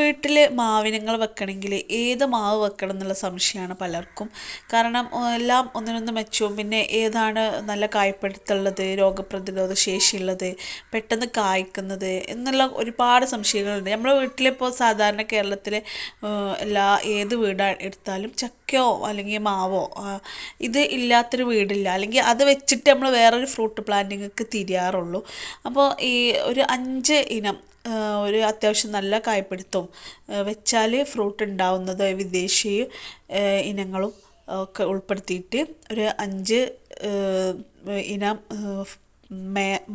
വീട്ടിൽ മാവിനങ്ങൾ വെക്കണമെങ്കിൽ ഏത് മാവ് വെക്കണം എന്നുള്ള സംശയമാണ് പലർക്കും. കാരണം എല്ലാം ഒന്നിനൊന്ന് മെച്ചവും, പിന്നെ ഏതാണ് നല്ല കായ്പിടുത്തമുള്ളത്, രോഗപ്രതിരോധ ശേഷിയുള്ളത്, പെട്ടെന്ന് കായ്ക്കുന്നത് എന്നുള്ള ഒരുപാട് സംശയങ്ങളുണ്ട്. നമ്മുടെ വീട്ടിലിപ്പോൾ സാധാരണ കേരളത്തിലെ ഏത് വീട് എടുത്താലും ചക്കയോ അല്ലെങ്കിൽ മാവോ ഇത് ഇല്ലാത്തൊരു വീടില്ല. അല്ലെങ്കിൽ അത് വെച്ചിട്ട് നമ്മൾ വേറൊരു ഫ്രൂട്ട് പ്ലാന്റിങ്ങൾക്ക് തിരിയാറുള്ളൂ. അപ്പോൾ ഈ ഒരു 5 ഇനം ഒരു അത്യാവശ്യം നല്ല കായ്പിടുത്തവും വെച്ചാൽ ഫ്രൂട്ട് ഉണ്ടാവുന്നത് വിദേശി ഇനങ്ങളും ഒക്കെ ഉൾപ്പെടുത്തിയിട്ട് ഒരു 5 ഇനം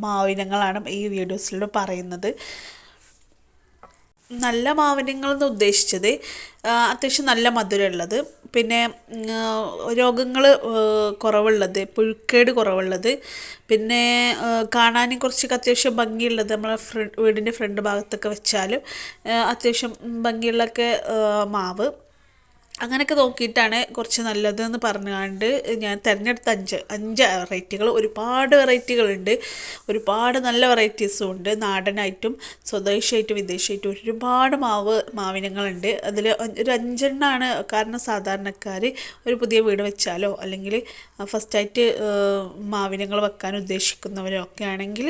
മാവിനങ്ങളാണ് ഈ വീഡിയോസിലൂടെ പറയുന്നത്. നല്ല മാവിനങ്ങളെന്ന് ഉദ്ദേശിച്ചത് അത്യാവശ്യം നല്ല മധുരമുള്ളത്, പിന്നെ രോഗങ്ങൾ കുറവുള്ളത്, പുഴുക്കേട് കുറവുള്ളത്, പിന്നെ കാണാനും കുറച്ചൊക്കെ അത്യാവശ്യം ഭംഗിയുള്ളത്. നമ്മളെ വീടിൻ്റെ ഫ്രണ്ട് ഭാഗത്തൊക്കെ വെച്ചാലും അത്യാവശ്യം ഭംഗിയുള്ളൊക്കെ മാവ്, അങ്ങനെയൊക്കെ നോക്കിയിട്ടാണ് കുറച്ച് നല്ലതെന്ന് പറഞ്ഞുകൊണ്ട് ഞാൻ തിരഞ്ഞെടുത്ത 5 വെറൈറ്റികൾ. ഒരുപാട് വെറൈറ്റികളുണ്ട്, ഒരുപാട് നല്ല വെറൈറ്റീസും ഉണ്ട്. നാടനായിട്ടും സ്വദേശിയായിട്ടും വിദേശമായിട്ടും ഒരുപാട് മാവിനങ്ങളുണ്ട്. അതിൽ ഒരു 5 എണ്ണമാണ്. കാരണം സാധാരണക്കാർ ഒരു പുതിയ വീട് വെച്ചാലോ അല്ലെങ്കിൽ ഫസ്റ്റായിട്ട് മാവിനങ്ങൾ വെക്കാൻ ഉദ്ദേശിക്കുന്നവരോ ഒക്കെ ആണെങ്കിൽ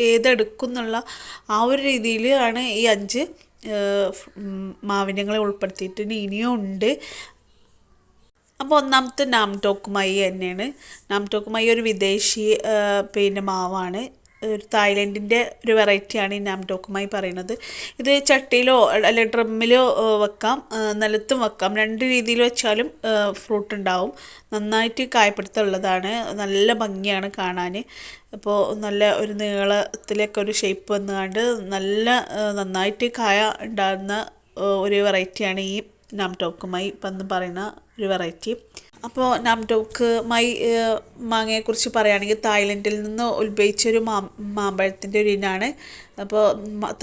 ഏതെടുക്കും എന്നുള്ള ആ ഒരു രീതിയിലാണ് ഈ 5 മാവിനങ്ങളെ ഉൾപ്പെടുത്തിയിട്ട് ഇനിയും ഉണ്ട്. അപ്പോൾ ഒന്നാമത്തെ നാംടോക്ക് മൈ തന്നെയാണ്. നാംടോക്ക് മൈ ഒരു വിദേശി പിന്നെ മാവാണ്. ഒരു തായ്ലൻഡിൻ്റെ ഒരു വെറൈറ്റിയാണ് ഈ നാംടോക്ക് മൈ പറയുന്നത്. ഇത് ചട്ടിയിലോ അല്ലെങ്കിൽ ഡ്രമ്മിലോ വെക്കാം, നിലത്തും വെക്കാം. 2 രീതിയിൽ വെച്ചാലും ഫ്രൂട്ട് ഉണ്ടാവും. നന്നായിട്ട് കായ്പിടുത്തമുള്ളതാണ്, നല്ല ഭംഗിയാണ് കാണാൻ. അപ്പോൾ നല്ല ഒരു നീളത്തിലൊക്കെ ഒരു ഷേപ്പ് വന്നുകൊണ്ട് നന്നായിട്ട് കായ ഉണ്ടാകുന്ന ഒരു വെറൈറ്റിയാണ് ഈ നാംടോക്ക് മൈ എന്ന് പറയുന്ന ഒരു വെറൈറ്റി. അപ്പോൾ നാംടോക്ക് മൈ മാങ്ങയെക്കുറിച്ച് പറയുകയാണെങ്കിൽ തായ്ലൻഡിൽ നിന്ന് ഉത്ഭവിച്ചൊരു മാമ്പഴത്തിൻ്റെ ഒരു ഇനമാണ്. അപ്പോൾ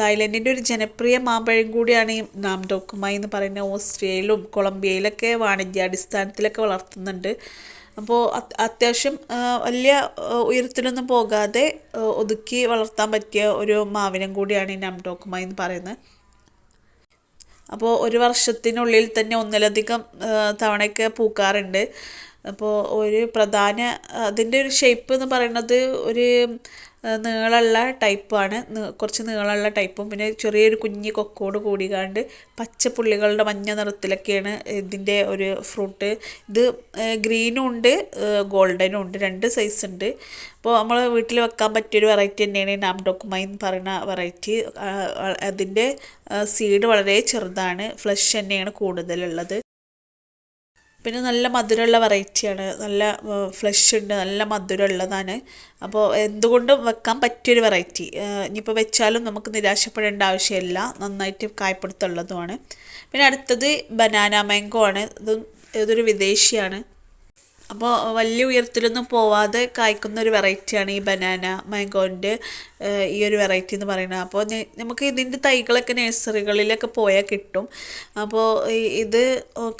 തായ്ലൻഡിൻ്റെ ഒരു ജനപ്രിയ മാമ്പഴം കൂടിയാണ് ഈ നാംടോക്ക് മൈ എന്ന് പറയുന്നത്. ഓസ്ട്രേലിയയിലും കൊളംബിയയിലൊക്കെ വാണിജ്യാടിസ്ഥാനത്തിലൊക്കെ വളർത്തുന്നുണ്ട്. അപ്പോൾ അത്യാവശ്യം വലിയ ഉയരത്തിലൊന്നും പോകാതെ ഒതുക്കി വളർത്താൻ പറ്റിയ ഒരു മാവിനം കൂടിയാണ് ഈ നാംടോക്ക് മൈ എന്ന് പറയുന്നത്. അപ്പോൾ ഒരു വർഷത്തിനുള്ളിൽ തന്നെ ഒന്നിലധികം തവണയൊക്കെ പൂക്കാറുണ്ട്. അപ്പോൾ ഒരു പ്രധാന അതിൻ്റെ ഒരു ഷേപ്പ് എന്ന് പറയുന്നത് ഒരു നീളമുള്ള ടൈപ്പാണ്, കുറച്ച് നീളമുള്ള ടൈപ്പും പിന്നെ ചെറിയൊരു കുഞ്ഞി കൊക്കോട് കൂടിക്കാണ്ട് പച്ചപ്പുള്ളികളുടെ മഞ്ഞ നിറത്തിലൊക്കെയാണ് ഇതിൻ്റെ ഒരു ഫ്രൂട്ട്. ഇത് ഗ്രീനും ഉണ്ട് ഗോൾഡനും ഉണ്ട്, 2 സൈസ് ഉണ്ട്. അപ്പോൾ നമ്മൾ വീട്ടിൽ വെക്കാൻ പറ്റിയൊരു വെറൈറ്റി തന്നെയാണ് നാംടോക്ക് മൈ എന്ന് പറയുന്ന വെറൈറ്റി. അതിൻ്റെ സീഡ് വളരെ ചെറുതാണ്, ഫ്ലഷ് തന്നെയാണ് കൂടുതലുള്ളത്. പിന്നെ നല്ല മധുരമുള്ള വെറൈറ്റിയാണ്, നല്ല ഫ്ലഷ് ഉണ്ട്, നല്ല മധുരമുള്ളതാണ്. അപ്പോൾ എന്തുകൊണ്ടും വെക്കാൻ പറ്റിയൊരു വെറൈറ്റി. ഇനിയിപ്പോൾ വെച്ചാലും നമുക്ക് നിരാശപ്പെടേണ്ട ആവശ്യമില്ല, നന്നായിട്ട് കായ്പിടുത്തമുള്ളതുമാണ്. പിന്നെ അടുത്തത് ബനാന മാംഗോ ആണ്. ഇതൊരു വിദേശിയാണ്. അപ്പോൾ വലിയ ഉയരത്തിലൊന്നും പോവാതെ കായ്ക്കുന്ന ഒരു വെറൈറ്റിയാണ് ഈ ബനാന മാംഗോൻ്റെ ഈ ഒരു വെറൈറ്റി എന്ന് പറയുന്നത്. അപ്പോൾ നമുക്ക് ഇതിൻ്റെ തൈകളൊക്കെ നഴ്സറികളിലൊക്കെ പോയാൽ കിട്ടും. അപ്പോൾ ഇത്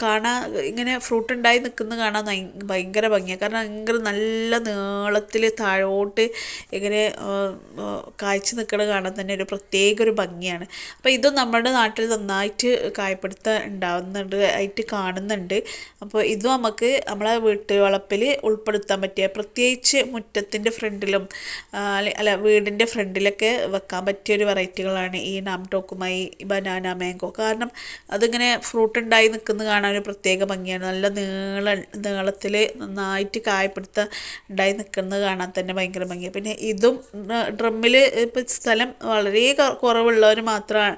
കാണാൻ ഇങ്ങനെ ഫ്രൂട്ട് ഉണ്ടായി നിൽക്കുന്നത് കാണാൻ ഭയങ്കര ഭംഗിയാണ്. കാരണം ഭയങ്കര നല്ല നീളത്തിൽ താഴോട്ട് ഇങ്ങനെ കായ്ച്ച് നിൽക്കുന്നത് കാണാൻ തന്നെ ഒരു പ്രത്യേക ഒരു ഭംഗിയാണ്. അപ്പോൾ ഇതും നമ്മുടെ നാട്ടിൽ നന്നായിട്ട് കായ്പിടുത്തം ഉണ്ടാവുന്നുണ്ട് ആയിട്ട് കാണുന്നുണ്ട്. അപ്പോൾ ഇതും നമുക്ക് നമ്മളെ വളപ്പിൽ ഉൾപ്പെടുത്താൻ പറ്റിയ, പ്രത്യേകിച്ച് മുറ്റത്തിൻ്റെ ഫ്രണ്ടിലും വീടിൻ്റെ ഫ്രണ്ടിലൊക്കെ വെക്കാൻ പറ്റിയൊരു വെറൈറ്റികളാണ് ഈ നാംടോക്ക് മൈ ബനാന മാംഗോ. കാരണം അതിങ്ങനെ ഫ്രൂട്ട് ഉണ്ടായി നിൽക്കുന്നത് കാണാൻ ഒരു പ്രത്യേക ഭംഗിയാണ്. നല്ല നീളത്തിൽ നന്നായിട്ട് കായ്പിടുത്തം ഉണ്ടായി നിൽക്കുന്നത് കാണാൻ തന്നെ ഭയങ്കര ഭംഗിയാണ്. പിന്നെ ഇതും ഡ്രമ്മിൽ ഇപ്പം സ്ഥലം വളരെ കുറവുള്ളവർ മാത്രമാണ്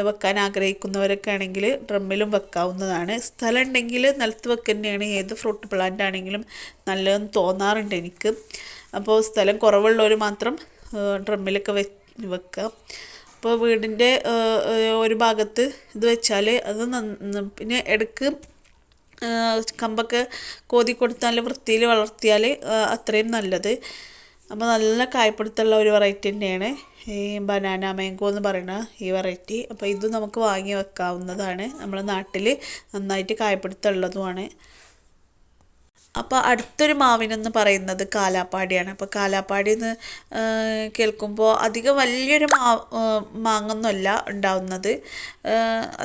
വെക്കാൻ ആഗ്രഹിക്കുന്നവരൊക്കെ ആണെങ്കിൽ ഡ്രമ്മിലും വെക്കാവുന്നതാണ്. സ്ഥലം ഉണ്ടെങ്കിൽ നിലത്ത് വെക്കുന്നതാണ് ഏത് ഫ്രൂട്ട് പ്ലാന്റ് ആണെങ്കിലും നല്ലതെന്ന് തോന്നാറുണ്ട് എനിക്ക്. അപ്പോൾ സ്ഥലം കുറവുള്ളവർ മാത്രം ഡ്രമ്മിലൊക്കെ വെക്കുക. അപ്പോൾ വീടിൻ്റെ ഒരു ഭാഗത്ത് ഇത് വെച്ചാൽ അത് പിന്നെ ഇടയ്ക്ക് കമ്പൊക്കെ കോതി കൊടുത്താൽ വൃത്തിയിൽ വളർത്തിയാൽ അത്രയും നല്ലത്. അപ്പോൾ നല്ല കായ്പിടുത്തമുള്ള ഒരു വെറൈറ്റി തന്നെയാണ് ഈ ബനാന മാംഗോ എന്ന് പറയുന്ന ഈ വെറൈറ്റി. അപ്പോൾ ഇത് നമുക്ക് വാങ്ങി വെക്കാവുന്നതാണ്, നമ്മുടെ നാട്ടിൽ നന്നായിട്ട് കായ്പിടുത്തമുള്ളതുമാണ്. അപ്പോൾ അടുത്തൊരു മാവിനെന്ന് പറയുന്നത് കാലാപ്പാടിയാണ്. അപ്പോൾ കാലാപ്പാടി എന്ന് കേൾക്കുമ്പോൾ അധികം വലിയൊരു മാങ്ങൊന്നുമല്ല ഉണ്ടാവുന്നത്.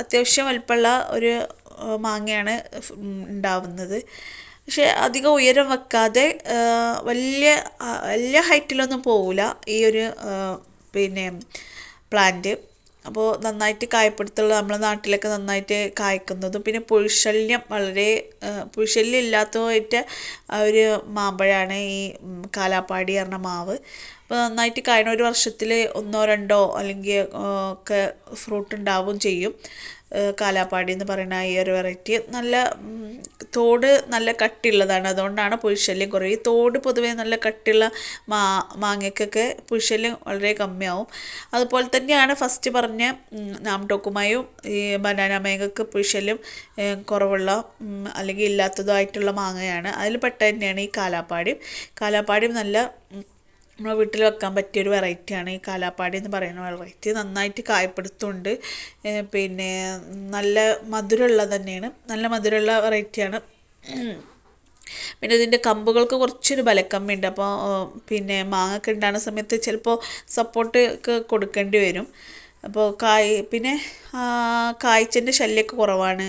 അത്യാവശ്യം വലിപ്പമുള്ള ഒരു മാങ്ങയാണ് ഉണ്ടാവുന്നത്. പക്ഷെ അധികം ഉയരം വെക്കാതെ വലിയ വലിയ ഹൈറ്റിലൊന്നും പോവില്ല ഈ ഒരു പിന്നെ പ്ലാന്റ്. അപ്പോൾ നന്നായിട്ട് കായ്പിടുത്തുള്ള നമ്മളെ നാട്ടിലൊക്കെ നന്നായിട്ട് കായ്ക്കുന്നതും പിന്നെ പുഴുശല്യം വളരെ പുഴുശല്യം ഇല്ലാത്തതായിട്ട് ആ ഒരു മാമ്പഴമാണ് ഈ കാലാപ്പാടി പറഞ്ഞ മാവ്. അപ്പോൾ നന്നായിട്ട് കായണ ഒരു വർഷത്തിൽ ഒന്നോ രണ്ടോ അല്ലെങ്കിൽ ഒക്കെ ഫ്രൂട്ട് ഉണ്ടാവുകയും ചെയ്യും. കാലാപ്പാടി എന്ന് പറയുന്ന ഈ ഒരു വെറൈറ്റി നല്ല തോട് നല്ല കട്ടിയുള്ളതാണ്, അതുകൊണ്ടാണ് പുഴുശല്യം കുറവ്. ഈ തോട് പൊതുവേ നല്ല കട്ടിയുള്ള മാങ്ങയ്ക്കൊക്കെ പുഴുശല്യം വളരെ കമ്മിയാവും. അതുപോലെ തന്നെയാണ് ഫസ്റ്റ് പറഞ്ഞ നാംടോക്കുമായും ഈ ബനാന മാങ്ങയ്ക്ക് പുഴുശല്യം കുറവുള്ള അല്ലെങ്കിൽ ഇല്ലാത്തതായിട്ടുള്ള മാങ്ങയാണ്. അതിൽ പെട്ട തന്നെയാണ് ഈ കാലാപ്പാടിയും. കാലാപ്പാടിയും നല്ല നമ്മുടെ വീട്ടിൽ വെക്കാൻ പറ്റിയൊരു വെറൈറ്റിയാണ് ഈ കാലാപ്പാടി എന്ന് പറയുന്ന വെറൈറ്റി. നന്നായിട്ട് കായപ്പെടുത്തുണ്ട്, പിന്നെ നല്ല മധുരമുള്ള തന്നെയാണ്, നല്ല മധുരമുള്ള വെറൈറ്റിയാണ്. പിന്നെ ഇതിൻ്റെ കമ്പുകൾക്ക് കുറച്ചൊരു ബലക്കമ്മിയുണ്ട്. അപ്പോൾ പിന്നെ മാങ്ങൊക്കെ ഉണ്ടാകുന്ന സമയത്ത് ചിലപ്പോൾ സപ്പോർട്ട് ഒക്കെ കൊടുക്കേണ്ടി വരും. അപ്പോൾ പിന്നെ കായ്ച്ചൻ്റെ ശല്യമൊക്കെ കുറവാണ്.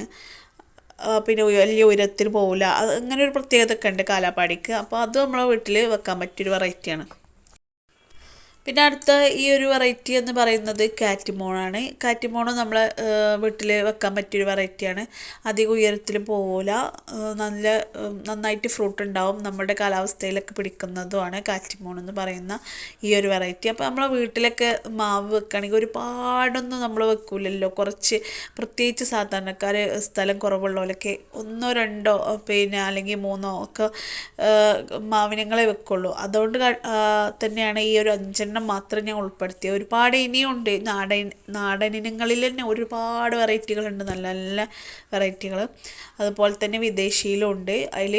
പിന്നെ വലിയ ഉയരത്തിന് പോവില്ല. അത് അങ്ങനെ ഒരു പ്രത്യേകത ഒക്കെ ഉണ്ട് കാലാപ്പാടിക്ക്. അപ്പോൾ അത് നമ്മളെ വീട്ടിൽ വെക്കാൻ പറ്റിയൊരു വെറൈറ്റിയാണ്. പിന്നെ അടുത്ത ഈ ഒരു വെറൈറ്റി എന്ന് പറയുന്നത് കാറ്റിമോണാണ്. കാറ്റിമോൺ നമ്മൾ വീട്ടിൽ വെക്കാൻ പറ്റിയൊരു വെറൈറ്റിയാണ്. അധികം ഉയരത്തിൽ പോവില്ല, നന്നായിട്ട് ഫ്രൂട്ട് ഉണ്ടാവും, നമ്മുടെ കാലാവസ്ഥയിലൊക്കെ പിടിക്കുന്നതുമാണ് കാറ്റിമോൺ എന്ന് പറയുന്ന ഈ ഒരു വെറൈറ്റി. അപ്പോൾ നമ്മളെ വീട്ടിലൊക്കെ മാവ് വെക്കുകയാണെങ്കിൽ ഒരുപാടൊന്നും നമ്മൾ വെക്കൂലല്ലോ, കുറച്ച് പ്രത്യേകിച്ച് സാധാരണക്കാർ സ്ഥലം കുറവുള്ളവരൊക്കെ ഒന്നോ രണ്ടോ പിന്നെ അല്ലെങ്കിൽ മൂന്നോ ഒക്കെ മാവിനങ്ങളെ വെക്കുള്ളൂ. അതുകൊണ്ട് തന്നെയാണ് ഈ ഒരു 5 മാത്രം ഞാൻ ഉൾപ്പെടുത്തിയത്. ഒരുപാട് ഇനിയുണ്ട് നാടനിനങ്ങളിൽ തന്നെ ഒരുപാട് വെറൈറ്റികളുണ്ട്, നല്ല നല്ല വെറൈറ്റികൾ. അതുപോലെ തന്നെ വിദേശിയിലും ഉണ്ട്. അതിൽ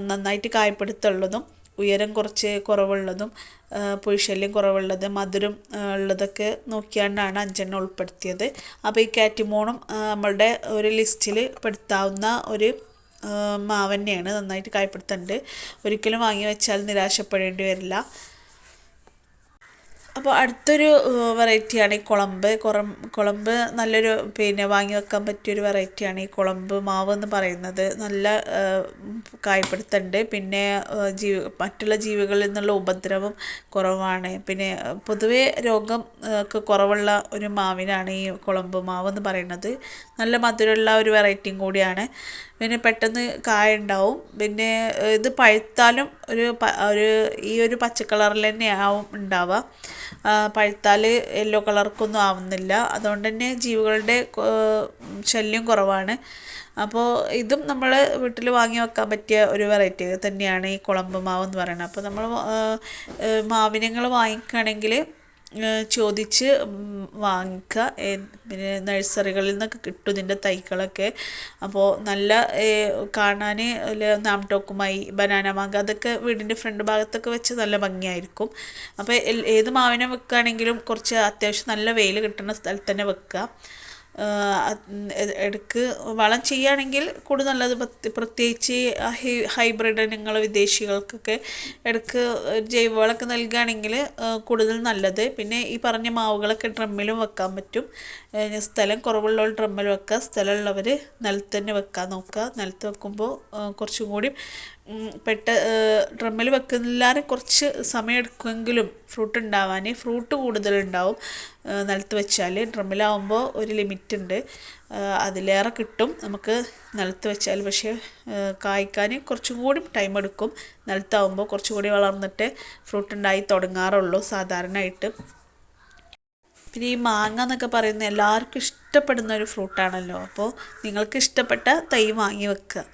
നന്നായിട്ട് കായ്പിടുത്തമുള്ളതും ഉയരം കുറച്ച് കുറവുള്ളതും പുഴുശല്യം കുറവുള്ളത് മധുരം ഉള്ളതൊക്കെ നോക്കിയാണ്ടാണ് 5 ഉൾപ്പെടുത്തിയത്. അപ്പോൾ ഈ കാറ്റിമോണും നമ്മളുടെ ഒരു ലിസ്റ്റിൽ പെടുത്താവുന്ന ഒരു മാവ് തന്നെയാണ്. നന്നായിട്ട് കായ്പിടുത്തുന്നുണ്ട്, ഒരിക്കലും വാങ്ങി വെച്ചാൽ നിരാശപ്പെടേണ്ടി വരില്ല. അപ്പോൾ അടുത്തൊരു വെറൈറ്റിയാണ് ഈ കുളമ്പ് നല്ലൊരു പിന്നെ വാങ്ങി വെക്കാൻ പറ്റിയൊരു വെറൈറ്റിയാണ് ഈ കുളമ്പ് മാവ് എന്ന് പറയുന്നത്. നല്ല കായ്പിടുത്തുണ്ട്, പിന്നെ മറ്റുള്ള ജീവികളിൽ നിന്നുള്ള ഉപദ്രവം കുറവാണ്. പിന്നെ പൊതുവേ രോഗം ഒക്കെ കുറവുള്ള ഒരു മാവിനാണ് ഈ കുളമ്പ് മാവ് എന്ന് പറയുന്നത്. നല്ല മധുരമുള്ള ഒരു വെറൈറ്റിയും കൂടിയാണ്. പിന്നെ പെട്ടെന്ന് കായ ഉണ്ടാവും. പിന്നെ ഇത് പഴുത്താലും ഈ ഒരു പച്ച കളറിൽ തന്നെ ആവും ഉണ്ടാവുക. പഴുത്താൽ യെല്ലോ കളർക്കൊന്നും ആവുന്നില്ല. അതുകൊണ്ട് തന്നെ ജീവികളുടെ ശല്യം കുറവാണ്. അപ്പോൾ ഇതും നമ്മൾ വീട്ടിൽ വാങ്ങി വെക്കാൻ പറ്റിയ ഒരു വെറൈറ്റി തന്നെയാണ് ഈ കുളമ്പ് മാവ് എന്ന് പറയുന്നത്. അപ്പോൾ നമ്മൾ മാവിനങ്ങൾ വാങ്ങിക്കുകയാണെങ്കിൽ ചോദിച്ച് വാങ്ങിക്കുക. പിന്നെ നഴ്സറികളിൽ നിന്നൊക്കെ കിട്ടും ഇതിൻ്റെ തൈകളൊക്കെ. അപ്പോൾ നല്ല കാണാൻ നാംടോക്കുമായി ബനാന മാങ്ങ അതൊക്കെ വീടിൻ്റെ ഫ്രണ്ട് ഭാഗത്തൊക്കെ വെച്ച് നല്ല ഭംഗിയായിരിക്കും. അപ്പോൾ ഏത് മാവിനെ വെക്കുകയാണെങ്കിലും കുറച്ച് അത്യാവശ്യം നല്ല വെയിൽ കിട്ടുന്ന സ്ഥലത്ത് തന്നെ വെക്കുക. ഇടയ്ക്ക് വളം ചെയ്യുകയാണെങ്കിൽ കൂടുതൽ നല്ലത്. പ്രത്യേകിച്ച് ഹൈബ്രിഡ് ഇനങ്ങൾ വിദേശികൾക്കൊക്കെ ഇടയ്ക്ക് ജൈവവളമൊക്കെ നൽകുകയാണെങ്കിൽ കൂടുതൽ നല്ലത്. പിന്നെ ഈ പറഞ്ഞ മാവുകളൊക്കെ ഡ്രമ്മിലും വെക്കാൻ പറ്റും. സ്ഥലം കുറവുള്ളവർ ഡ്രമ്മിൽ വെക്കുക, സ്ഥലമുള്ളവർ നിലത്ത് തന്നെ വെക്കാൻ നോക്കുക. നിലത്ത് വെക്കുമ്പോൾ കുറച്ചും കൂടി ഡ്രമ്മിൽ വെക്കുന്നില്ലാതെ കുറച്ച് സമയം എടുക്കുമെങ്കിലും ഫ്രൂട്ട് ഉണ്ടാവാൻ ഫ്രൂട്ട് കൂടുതലുണ്ടാവും. നിലത്ത് വെച്ചാൽ ഡ്രമ്മിലാവുമ്പോൾ ഒരു ലിമിറ്റ് ഉണ്ട്, അതിലേറെ കിട്ടും നമുക്ക് നിലത്ത് വെച്ചാൽ. പക്ഷേ കായ്ക്കാൻ കുറച്ചും കൂടി ടൈം എടുക്കും. നിലത്താവുമ്പോൾ കുറച്ചും കൂടി വളർന്നിട്ട് ഫ്രൂട്ട് ഉണ്ടായി തുടങ്ങാറുള്ളൂ സാധാരണയായിട്ട്. പിന്നെ ഈ മാങ്ങ എന്നൊക്കെ പറയുന്നത് എല്ലാവർക്കും ഇഷ്ടപ്പെടുന്ന ഒരു ഫ്രൂട്ടാണല്ലോ. അപ്പോൾ നിങ്ങൾക്ക് ഇഷ്ടപ്പെട്ട തൈ വാങ്ങി വെക്കുക.